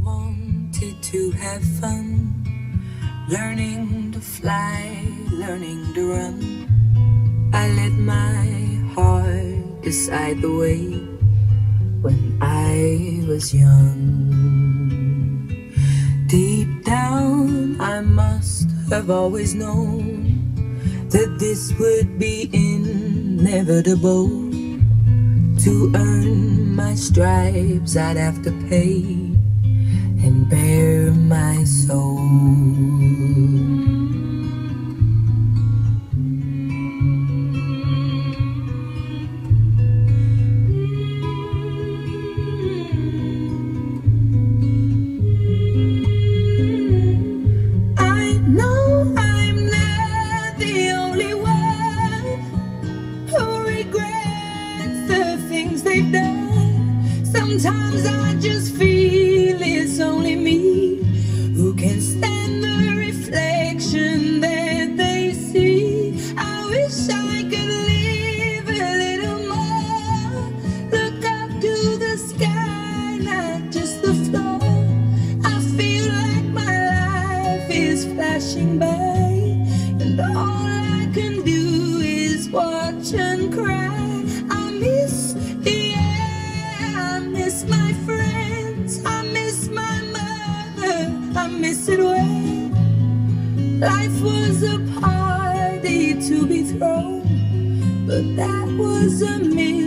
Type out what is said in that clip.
wanted to have fun, learning to fly, learning to run. I let my heart decide the way when I was young. Deep down, I must have always known that this would be inevitable. To earn my stripes, I'd have to pay and bare my soul. Sometimes I just feel it's only me who can stand the reflection that they see. I wish I could live a little more, look up to the sky, not just the floor. I feel like my life is flashing by, and all I can do is watch and cry. I miss the air, I miss my friends, I miss my mother, I miss it when life was a party to be thrown, but that was a myth.